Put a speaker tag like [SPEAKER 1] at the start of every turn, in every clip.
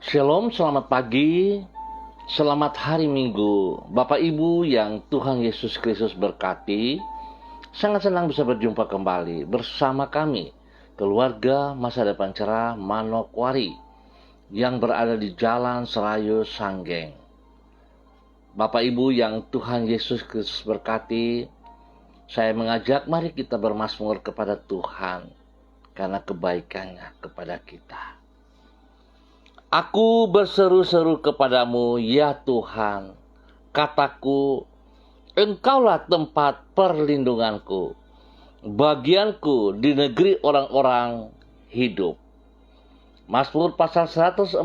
[SPEAKER 1] Shalom, selamat pagi, selamat hari Minggu. Bapak Ibu yang Tuhan Yesus Kristus berkati, sangat senang bisa berjumpa kembali bersama kami, keluarga Masa Depan Cerah Manokwari, yang berada di Jalan Serayu Sanggeng. Bapak Ibu yang Tuhan Yesus Kristus berkati, saya mengajak mari kita bermazmur kepada Tuhan, karena kebaikannya kepada kita. Aku berseru-seru kepadamu, ya Tuhan, kataku, Engkaulah tempat perlindunganku, bagianku di negeri orang-orang hidup. Mazmur pasal 142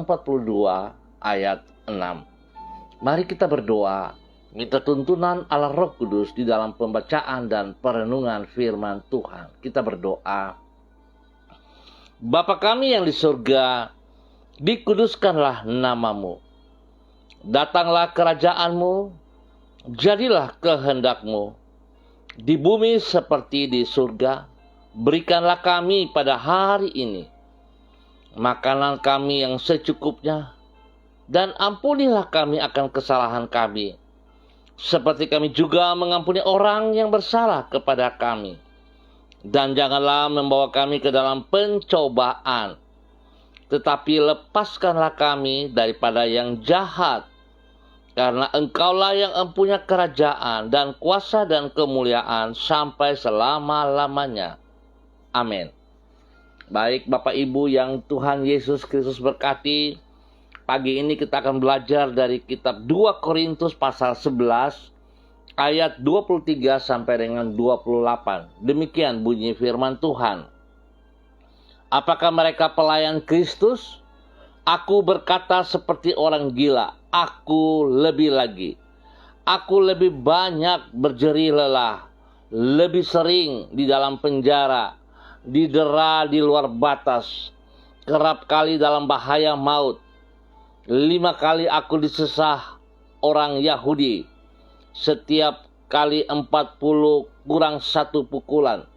[SPEAKER 1] ayat 6. Mari kita berdoa, minta tuntunan Allah Roh Kudus di dalam pembacaan dan perenungan firman Tuhan. Kita berdoa. Bapa kami yang di surga, dikuduskanlah namamu. Datanglah kerajaanmu, jadilah kehendakmu, di bumi seperti di surga. Berikanlah kami pada hari ini makanan kami yang secukupnya, dan ampunilah kami akan kesalahan kami, seperti kami juga mengampuni orang yang bersalah kepada kami. Dan janganlah membawa kami ke dalam pencobaan, tetapi lepaskanlah kami daripada yang jahat, karena Engkaulah yang empunya kerajaan dan kuasa dan kemuliaan sampai selama-lamanya. Amin. Baik Bapak Ibu yang Tuhan Yesus Kristus berkati, pagi ini kita akan belajar dari kitab 2 Korintus pasal 11 ayat 23 sampai dengan 28. Demikian bunyi firman Tuhan. Apakah mereka pelayan Kristus? Aku berkata seperti orang gila. Aku lebih lagi. Aku lebih banyak berjerih lelah, lebih sering di dalam penjara, didera di luar batas, kerap kali dalam bahaya maut. 5 kali aku disesah orang Yahudi, setiap kali 40 kurang 1 pukulan.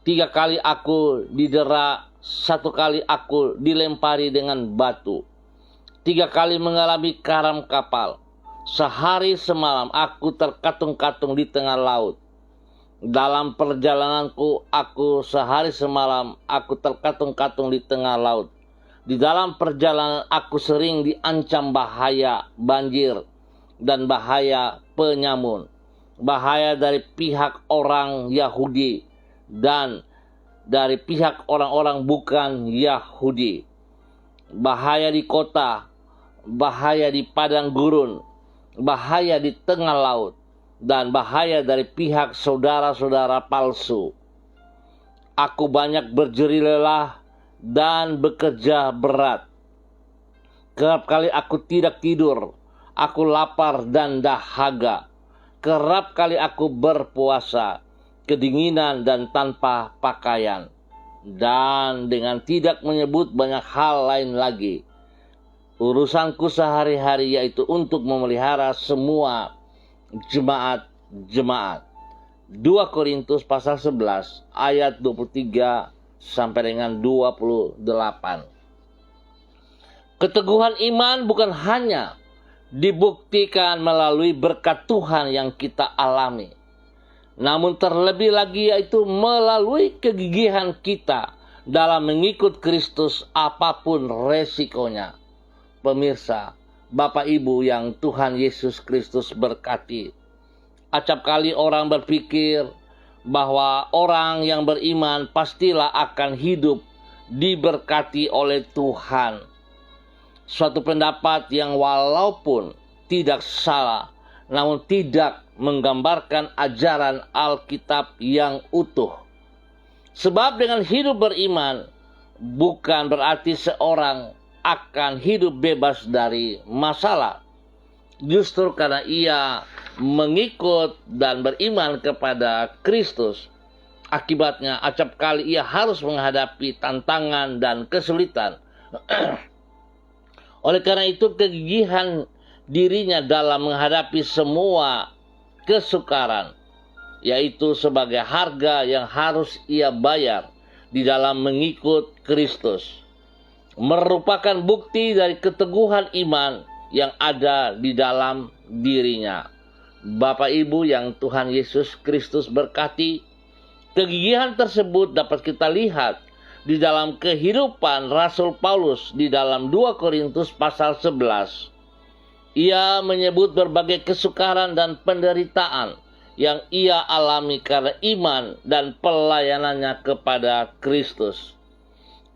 [SPEAKER 1] 3 kali aku didera, 1 kali aku dilempari dengan batu. 3 kali mengalami karam kapal. Sehari semalam aku terkatung-katung di tengah laut. Dalam perjalananku aku sehari semalam aku terkatung-katung di tengah laut. Di dalam perjalanan aku sering diancam bahaya banjir dan bahaya penyamun. Bahaya dari pihak orang Yahudi dan dari pihak orang-orang bukan Yahudi. Bahaya di kota, bahaya di padang gurun, bahaya di tengah laut, dan bahaya dari pihak saudara-saudara palsu. Aku banyak berjerih lelah dan bekerja berat. Kerap kali aku tidak tidur, aku lapar dan dahaga. Kerap kali aku berpuasa, kedinginan dan tanpa pakaian, dan dengan tidak menyebut banyak hal lain lagi. Urusanku sehari-hari yaitu untuk memelihara semua jemaat. 2 Korintus pasal 11 ayat 23 sampai dengan 28. Keteguhan iman bukan hanya dibuktikan melalui berkat Tuhan yang kita alami, namun terlebih lagi yaitu melalui kegigihan kita dalam mengikut Kristus apapun resikonya. Pemirsa, Bapak Ibu yang Tuhan Yesus Kristus berkati, acap kali orang berpikir bahwa orang yang beriman pastilah akan hidup diberkati oleh Tuhan. Suatu pendapat yang walaupun tidak salah, namun tidak menggambarkan ajaran Alkitab yang utuh. Sebab dengan hidup beriman bukan berarti seorang akan hidup bebas dari masalah. Justru karena ia mengikut dan beriman kepada Kristus, akibatnya acap kali ia harus menghadapi tantangan dan kesulitan. Oleh karena itu, kegigihan dirinya dalam menghadapi semua kesukaran, yaitu sebagai harga yang harus ia bayar di dalam mengikut Kristus. merupakan bukti dari keteguhan iman yang ada di dalam dirinya. Bapak Ibu yang Tuhan Yesus Kristus berkati, kegigihan tersebut dapat kita lihat di dalam kehidupan Rasul Paulus di dalam 2 Korintus pasal 11. Ia menyebut berbagai kesukaran dan penderitaan yang ia alami karena iman dan pelayanannya kepada Kristus.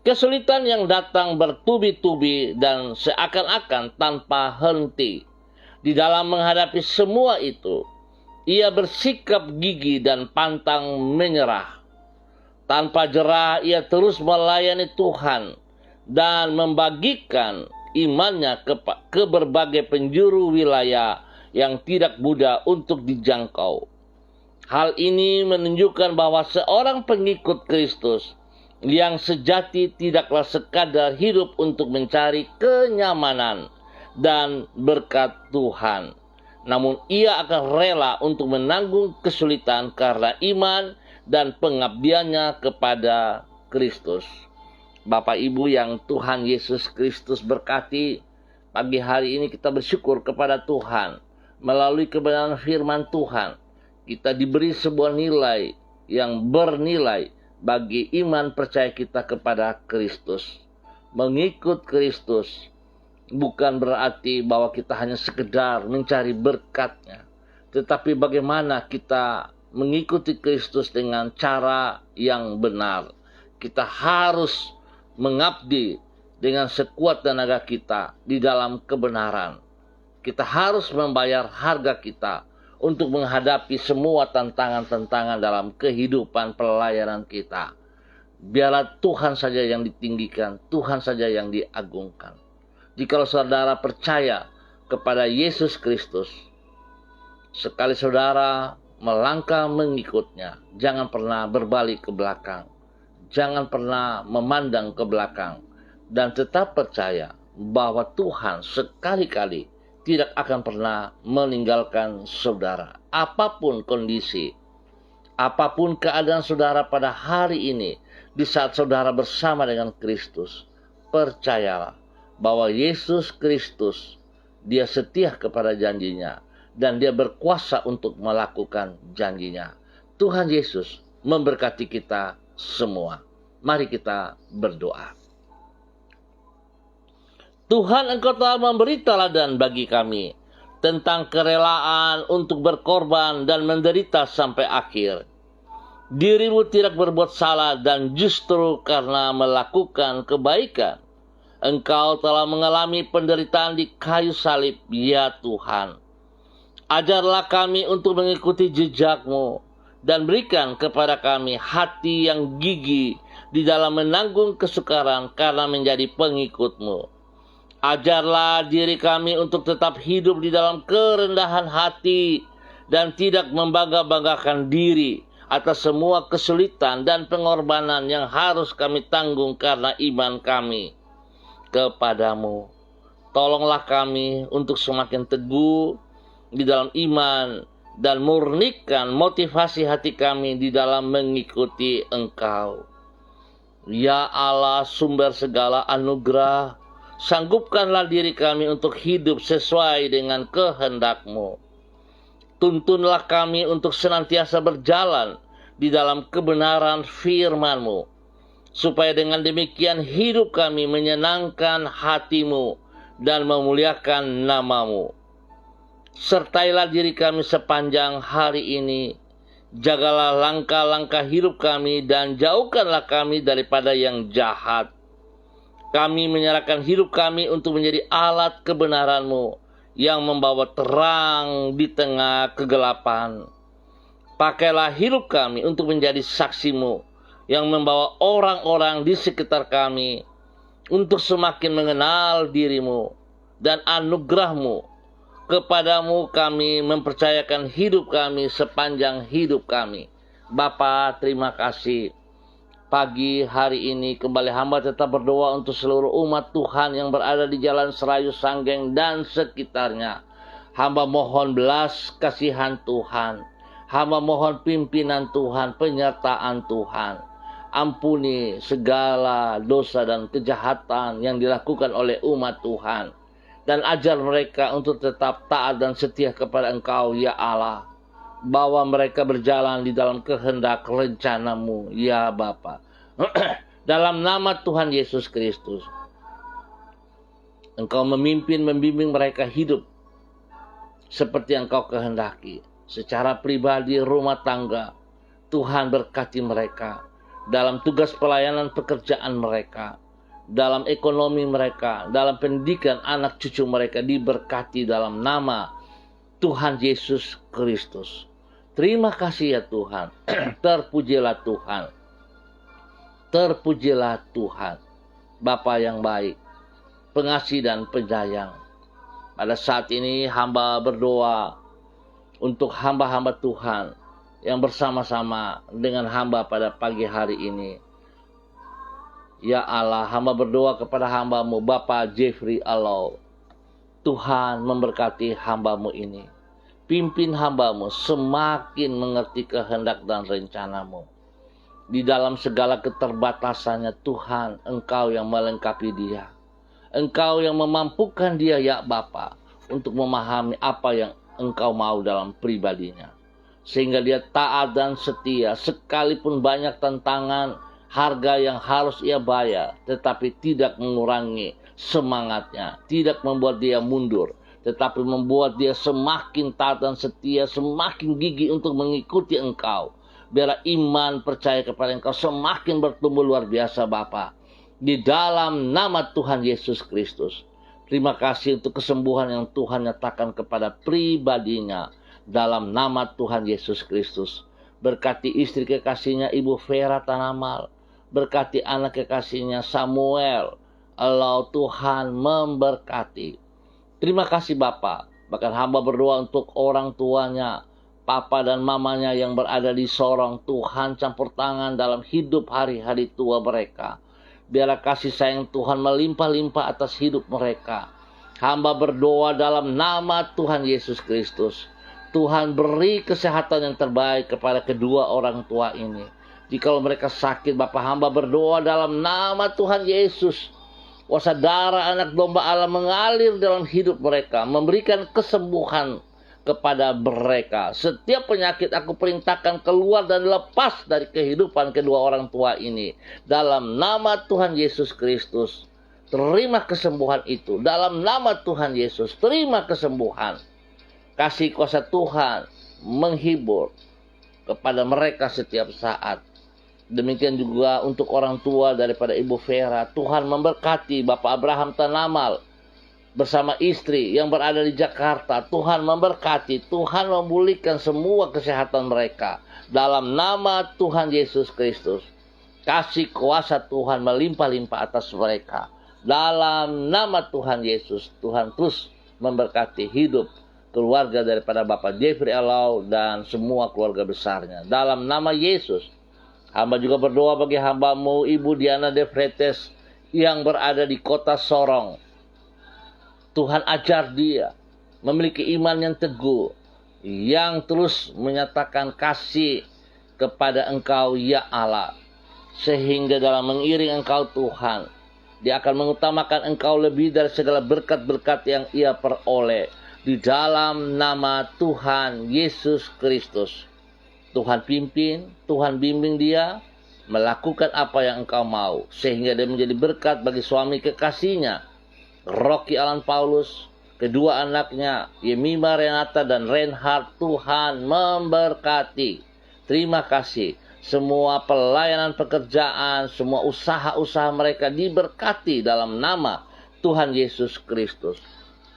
[SPEAKER 1] Kesulitan yang datang bertubi-tubi dan seakan-akan tanpa henti. Di dalam menghadapi semua itu, ia bersikap gigih dan pantang menyerah. Tanpa jera, ia terus melayani Tuhan dan membagikan imannya ke berbagai penjuru wilayah yang tidak mudah untuk dijangkau. Hal ini menunjukkan bahwa seorang pengikut Kristus yang sejati tidaklah sekadar hidup untuk mencari kenyamanan dan berkat Tuhan, namun ia akan rela untuk menanggung kesulitan karena iman dan pengabdiannya kepada Kristus. Bapak Ibu yang Tuhan Yesus Kristus berkati, pagi hari ini kita bersyukur kepada Tuhan. Melalui kebenaran firman Tuhan, kita diberi sebuah nilai yang bernilai bagi iman percaya kita kepada Kristus. Mengikut Kristus bukan berarti bahwa kita hanya sekedar mencari berkat-Nya, tetapi bagaimana kita mengikuti Kristus dengan cara yang benar. Kita harus mengabdi dengan sekuat tenaga kita di dalam kebenaran. Kita harus membayar harga kita untuk menghadapi semua tantangan-tantangan dalam kehidupan pelayanan kita. Biarlah Tuhan saja yang ditinggikan, Tuhan saja yang diagungkan. Jikalau saudara percaya kepada Yesus Kristus, sekali saudara melangkah mengikutnya, jangan pernah berbalik ke belakang. Jangan pernah memandang ke belakang. Dan tetap percaya bahwa Tuhan sekali-kali tidak akan pernah meninggalkan saudara. Apapun kondisi, apapun keadaan saudara pada hari ini, di saat saudara bersama dengan Kristus, percayalah bahwa Yesus Kristus, Dia setia kepada janjinya dan Dia berkuasa untuk melakukan janjinya. Tuhan Yesus memberkati kita semua. Mari kita berdoa. Tuhan, Engkau telah memberi teladan bagi kami tentang kerelaan untuk berkorban dan menderita sampai akhir. Dirimu tidak berbuat salah dan justru karena melakukan kebaikan, Engkau telah mengalami penderitaan di kayu salib, ya Tuhan. Ajarlah kami untuk mengikuti jejak-Mu dan berikan kepada kami hati yang gigih di dalam menanggung kesukaran karena menjadi pengikut-Mu. Ajarlah diri kami untuk tetap hidup di dalam kerendahan hati dan tidak membangga-banggakan diri atas semua kesulitan dan pengorbanan yang harus kami tanggung karena iman kami kepadamu. Tolonglah kami untuk semakin teguh di dalam iman dan murnikan motivasi hati kami di dalam mengikuti Engkau. Ya Allah, sumber segala anugerah, sanggupkanlah diri kami untuk hidup sesuai dengan kehendak-Mu. Tuntunlah kami untuk senantiasa berjalan di dalam kebenaran firman-Mu, supaya dengan demikian hidup kami menyenangkan hati-Mu dan memuliakan nama-Mu. Sertailah diri kami sepanjang hari ini. Jagalah langkah-langkah hidup kami dan jauhkanlah kami daripada yang jahat. Kami menyerahkan hidup kami untuk menjadi alat kebenaran-Mu yang membawa terang di tengah kegelapan. Pakailah hidup kami untuk menjadi saksi-Mu yang membawa orang-orang di sekitar kami untuk semakin mengenal diri-Mu dan anugerah-Mu. Kepadamu kami mempercayakan hidup kami sepanjang hidup kami. Bapa, terima kasih. Pagi hari ini kembali hamba tetap berdoa untuk seluruh umat Tuhan yang berada di Jalan Serayu Sanggeng dan sekitarnya. Hamba mohon belas kasihan Tuhan. Hamba mohon pimpinan Tuhan, penyertaan Tuhan. Ampuni segala dosa dan kejahatan yang dilakukan oleh umat Tuhan. Dan ajar mereka untuk tetap taat dan setia kepada Engkau, ya Allah. Bawa mereka berjalan di dalam kehendak rencana-Mu, ya Bapa. Dalam nama Tuhan Yesus Kristus, Engkau memimpin, membimbing mereka hidup seperti Engkau kehendaki. Secara pribadi, rumah tangga, Tuhan berkati mereka. Dalam tugas pelayanan pekerjaan mereka, dalam ekonomi mereka, dalam pendidikan anak cucu mereka, diberkati dalam nama Tuhan Yesus Kristus. Terima kasih ya Tuhan. Terpujilah Tuhan. Terpujilah Tuhan. Bapa yang baik, pengasih dan penyayang. Pada saat ini hamba berdoa untuk hamba-hamba Tuhan yang bersama-sama dengan hamba pada pagi hari ini. Ya Allah, hamba berdoa kepada hamba-Mu, Bapak Jeffrey Allow. Tuhan memberkati hamba-Mu ini. Pimpin hamba-Mu semakin mengerti kehendak dan rencana-Mu. Di dalam segala keterbatasannya, Tuhan, Engkau yang melengkapi dia. Engkau yang memampukan dia, ya Bapa, untuk memahami apa yang Engkau mau dalam pribadinya. Sehingga dia taat dan setia, sekalipun banyak tantangan, harga yang harus ia bayar, tetapi tidak mengurangi semangatnya, tidak membuat dia mundur, tetapi membuat dia semakin taat dan setia, semakin gigih untuk mengikuti Engkau. Biarlah iman percaya kepada Engkau semakin bertumbuh luar biasa Bapa. Di dalam nama Tuhan Yesus Kristus. Terima kasih untuk kesembuhan yang Tuhan nyatakan kepada pribadinya. Dalam nama Tuhan Yesus Kristus. Berkati istri kekasihnya Ibu Vera Tanamal. Berkati anak kekasihnya Samuel. Allah Tuhan memberkati. Terima kasih Bapa. Bahkan hamba berdoa untuk orang tuanya, papa dan mamanya yang berada di sorong. Tuhan campur tangan dalam hidup hari-hari tua mereka. Biarlah kasih sayang Tuhan melimpah-limpah atas hidup mereka. Hamba berdoa dalam nama Tuhan Yesus Kristus. Tuhan beri kesehatan yang terbaik kepada kedua orang tua ini. Jikalau mereka sakit, Bapa hamba berdoa dalam nama Tuhan Yesus. Kuasa darah anak domba Allah mengalir dalam hidup mereka. Memberikan kesembuhan kepada mereka. Setiap penyakit aku perintahkan keluar dan lepas dari kehidupan kedua orang tua ini. Dalam nama Tuhan Yesus Kristus. Terima kesembuhan itu. Dalam nama Tuhan Yesus. Terima kesembuhan. Kasih kuasa Tuhan menghibur kepada mereka setiap saat. Demikian juga untuk orang tua daripada Ibu Vera. Tuhan memberkati Bapak Abraham Tanamal bersama istri yang berada di Jakarta. Tuhan memberkati, Tuhan memulihkan semua kesehatan mereka. Dalam nama Tuhan Yesus Kristus. Kasih kuasa Tuhan melimpah-limpah atas mereka. Dalam nama Tuhan Yesus, Tuhan terus memberkati hidup keluarga daripada Bapak Jeffrey Allow dan semua keluarga besarnya. Dalam nama Yesus, hamba juga berdoa bagi hamba-Mu Ibu Diana De Fretes yang berada di kota Sorong. Tuhan ajar dia memiliki iman yang teguh, yang terus menyatakan kasih kepada Engkau ya Allah. Sehingga dalam mengiring Engkau Tuhan, dia akan mengutamakan Engkau lebih dari segala berkat-berkat yang ia peroleh. Di dalam nama Tuhan Yesus Kristus. Tuhan pimpin, Tuhan bimbing dia melakukan apa yang Engkau mau. Sehingga dia menjadi berkat bagi suami kekasihnya, Rocky Alan Paulus, kedua anaknya, Yemima Renata dan Reinhard. Tuhan memberkati. Terima kasih. Semua pelayanan pekerjaan, semua usaha-usaha mereka diberkati dalam nama Tuhan Yesus Kristus.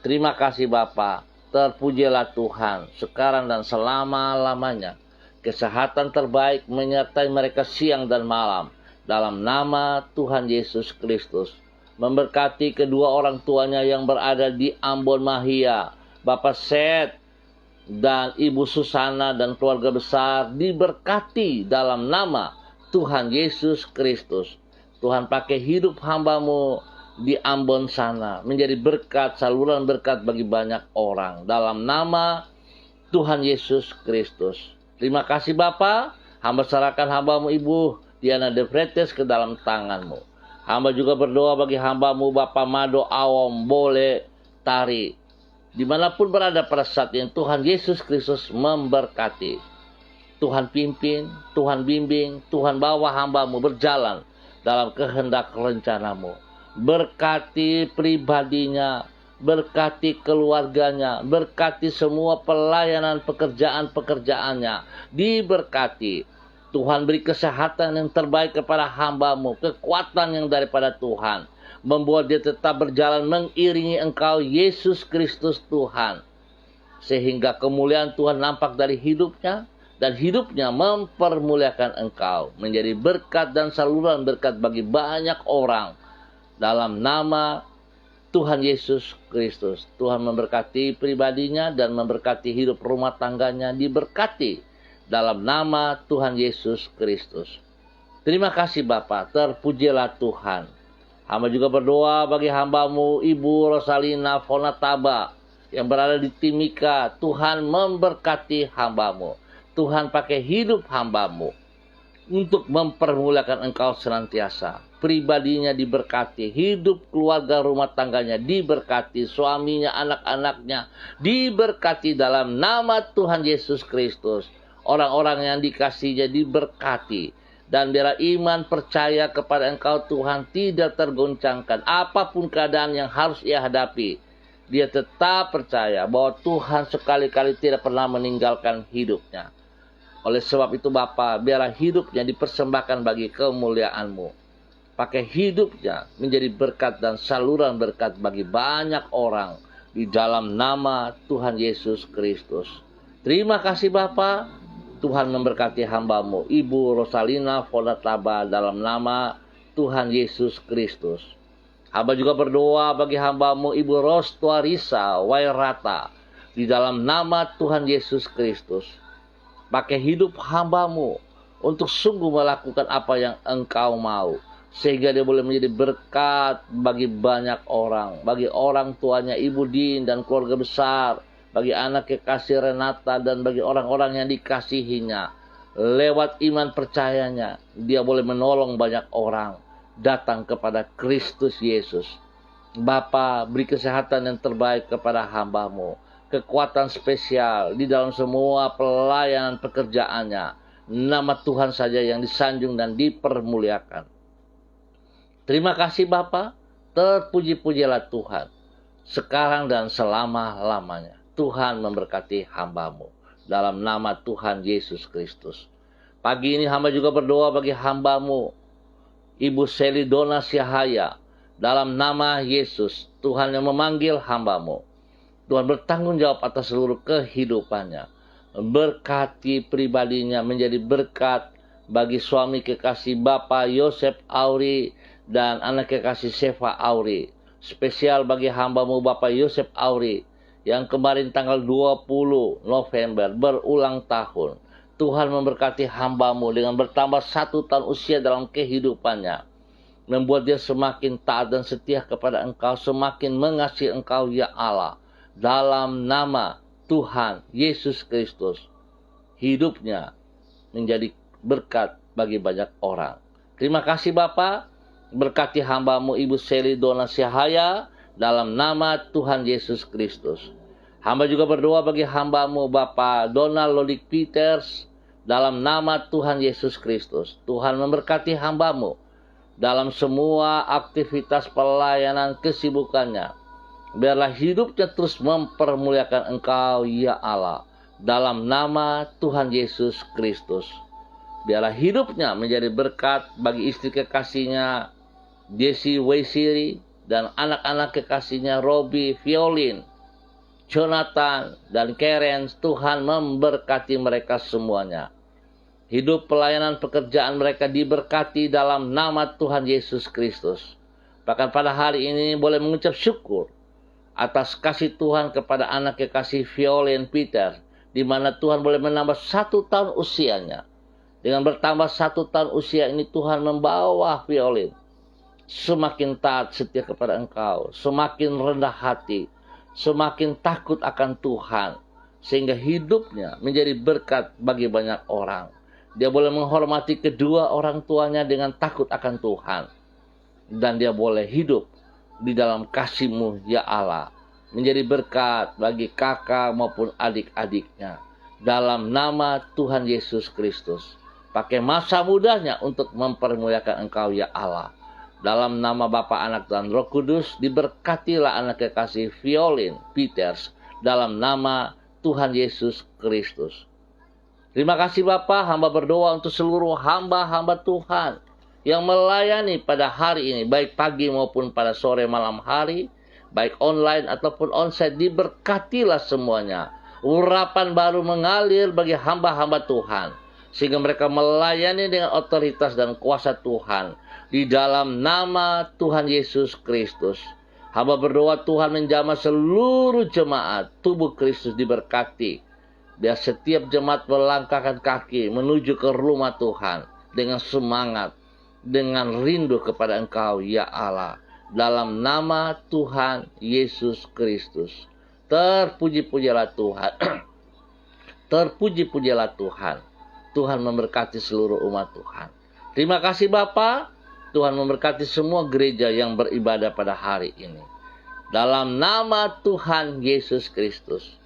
[SPEAKER 1] Terima kasih Bapa. Terpujilah Tuhan sekarang dan selama-lamanya. Kesehatan terbaik menyertai mereka siang dan malam. Dalam nama Tuhan Yesus Kristus. Memberkati kedua orang tuanya yang berada di Ambon Mahia. Bapak Seth dan Ibu Susana dan keluarga besar diberkati dalam nama Tuhan Yesus Kristus. Tuhan pakai hidup hamba-Mu di Ambon sana menjadi berkat, saluran berkat bagi banyak orang. Dalam nama Tuhan Yesus Kristus. Terima kasih Bapa. Hamba serahkan hamba-Mu Ibu Diana De Freitas ke dalam tangan-Mu. Hamba juga berdoa bagi hamba-Mu Bapak Mado Awom Boleh Tari. Dimanapun berada pada saat ini, Tuhan Yesus Kristus memberkati. Tuhan pimpin, Tuhan bimbing, Tuhan bawa hamba-Mu berjalan dalam kehendak rencana-Mu. Berkati pribadinya, berkati keluarganya, berkati semua pelayanan pekerjaan-pekerjaannya. Diberkati. Tuhan beri kesehatan yang terbaik kepada hamba-Mu, kekuatan yang daripada Tuhan. Membuat dia tetap berjalan mengiringi Engkau, Yesus Kristus Tuhan. Sehingga kemuliaan Tuhan nampak dari hidupnya, dan hidupnya mempermuliakan Engkau, menjadi berkat dan saluran berkat bagi banyak orang. Dalam nama Tuhan Yesus Kristus, Tuhan memberkati pribadinya dan memberkati hidup rumah tangganya, diberkati dalam nama Tuhan Yesus Kristus. Terima kasih Bapa, terpujilah Tuhan. Hamba juga berdoa bagi hamba-Mu Ibu Rosalina Fonataba yang berada di Timika. Tuhan memberkati hamba-Mu. Tuhan pakai hidup hamba-Mu untuk mempermuliakan Engkau senantiasa. Pribadinya diberkati, hidup keluarga rumah tangganya diberkati, suaminya, anak-anaknya diberkati dalam nama Tuhan Yesus Kristus. Orang-orang yang dikasihinya diberkati. Dan biarlah iman percaya kepada Engkau Tuhan tidak tergoncangkan. Apapun keadaan yang harus ia hadapi, dia tetap percaya bahwa Tuhan sekali-kali tidak pernah meninggalkan hidupnya. Oleh sebab itu Bapa, biarlah hidupnya dipersembahkan bagi kemuliaan-Mu. Pakai hidupnya menjadi berkat dan saluran berkat bagi banyak orang di dalam nama Tuhan Yesus Kristus. Terima kasih Bapa. Tuhan memberkati hamba-Mu Ibu Rosalina Fonataba dalam nama Tuhan Yesus Kristus. Hamba juga berdoa bagi hamba-Mu Ibu Rostuarisa Wairata di dalam nama Tuhan Yesus Kristus. Pakai hidup hamba-Mu untuk sungguh melakukan apa yang Engkau mau. Sehingga dia boleh menjadi berkat bagi banyak orang. Bagi orang tuanya Ibu Din dan keluarga besar. Bagi anak kekasih Renata dan bagi orang-orang yang dikasihinya. Lewat iman percayanya, dia boleh menolong banyak orang datang kepada Kristus Yesus. Bapa, beri kesehatan yang terbaik kepada hamba-Mu. Kekuatan spesial di dalam semua pelayanan pekerjaannya. Nama Tuhan saja yang disanjung dan dipermuliakan. Terima kasih Bapa, terpuji-pujilah Tuhan, sekarang dan selama-lamanya. Tuhan memberkati hamba-Mu dalam nama Tuhan Yesus Kristus. Pagi ini hamba juga berdoa bagi hamba-Mu Ibu Selidona Syahaya dalam nama Yesus. Tuhan yang memanggil hamba-Mu, Tuhan bertanggung jawab atas seluruh kehidupannya. Berkati pribadinya menjadi berkat bagi suami kekasih Bapak Yosef Auri dan anak kekasih Seva Auri. Spesial bagi hamba-Mu Bapak Yosef Auri yang kemarin tanggal 20 November berulang tahun. Tuhan memberkati hamba-Mu dengan bertambah 1 tahun usia dalam kehidupannya. Membuat dia semakin taat dan setia kepada Engkau, semakin mengasihi Engkau ya Allah. Dalam nama Tuhan Yesus Kristus, hidupnya menjadi berkat bagi banyak orang. Terima kasih Bapa, berkati hamba-Mu Ibu Selidona Syahaya dalam nama Tuhan Yesus Kristus. Hamba juga berdoa bagi hamba-Mu Bapak Donald Lodik Peters dalam nama Tuhan Yesus Kristus. Tuhan memberkati hamba-Mu dalam semua aktivitas pelayanan kesibukannya. Biarlah hidupnya terus mempermuliakan Engkau ya Allah. Dalam nama Tuhan Yesus Kristus. Biarlah hidupnya menjadi berkat bagi istri kekasihnya Jesse Weisiri dan anak-anak kekasihnya Robi, Violin, Jonathan, dan Karen. Tuhan memberkati mereka semuanya. Hidup pelayanan pekerjaan mereka diberkati dalam nama Tuhan Yesus Kristus. Bahkan pada hari ini boleh mengucap syukur atas kasih Tuhan kepada anak kekasih Violin Peter, di mana Tuhan boleh menambah 1 tahun usianya. Dengan bertambah 1 tahun usia ini, Tuhan membawa Violin semakin taat setia kepada Engkau, semakin rendah hati, semakin takut akan Tuhan, sehingga hidupnya menjadi berkat bagi banyak orang. Dia boleh menghormati kedua orang tuanya dengan takut akan Tuhan. Dan dia boleh hidup di dalam kasih-Mu, ya Allah. Menjadi berkat bagi kakak maupun adik-adiknya. Dalam nama Tuhan Yesus Kristus. Pakai masa mudanya untuk mempermuliakan Engkau, ya Allah. Dalam nama Bapa, Anak, dan Roh Kudus, diberkatilah anak kekasih Violin Peters. Dalam nama Tuhan Yesus Kristus. Terima kasih Bapa, hamba berdoa untuk seluruh hamba-hamba Tuhan yang melayani pada hari ini, baik pagi maupun pada sore malam hari, baik online ataupun onsite, diberkatilah semuanya. Urapan baru mengalir bagi hamba-hamba Tuhan, sehingga mereka melayani dengan otoritas dan kuasa Tuhan, di dalam nama Tuhan Yesus Kristus. Hamba berdoa Tuhan menjamah seluruh jemaat, tubuh Kristus diberkati. Biar setiap jemaat melangkahkan kaki menuju ke rumah Tuhan dengan semangat, dengan rindu kepada Engkau, ya Allah. Dalam nama Tuhan Yesus Kristus. Terpuji-pujilah Tuhan. Terpuji-pujilah Tuhan. Tuhan memberkati seluruh umat Tuhan. Terima kasih Bapa. Tuhan memberkati semua gereja yang beribadah pada hari ini. Dalam nama Tuhan Yesus Kristus.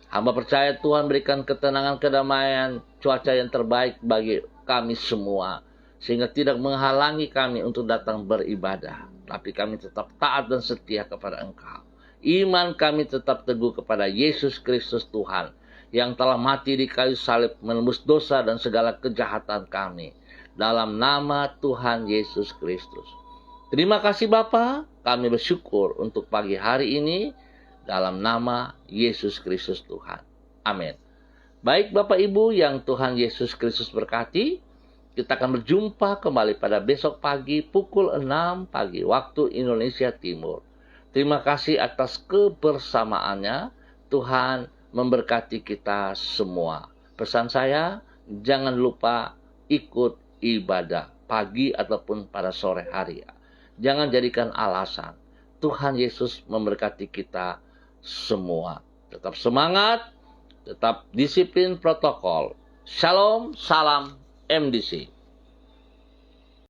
[SPEAKER 1] Hamba percaya Tuhan berikan ketenangan, kedamaian, cuaca yang terbaik bagi kami semua. Sehingga tidak menghalangi kami untuk datang beribadah. Tapi kami tetap taat dan setia kepada Engkau. Iman kami tetap teguh kepada Yesus Kristus Tuhan. Yang telah mati di kayu salib menembus dosa dan segala kejahatan kami. Dalam nama Tuhan Yesus Kristus. Terima kasih Bapa. Kami bersyukur untuk pagi hari ini. Dalam nama Yesus Kristus Tuhan. Amin. Baik Bapak Ibu yang Tuhan Yesus Kristus berkati. Kita akan berjumpa kembali pada besok pagi pukul 6 pagi waktu Indonesia Timur. Terima kasih atas kebersamaannya. Tuhan memberkati kita semua. Pesan saya, jangan lupa ikut ibadah pagi ataupun pada sore hari. Jangan jadikan alasan. Tuhan Yesus memberkati kita semua. Tetap semangat, tetap disiplin protokol. Shalom, salam MDC.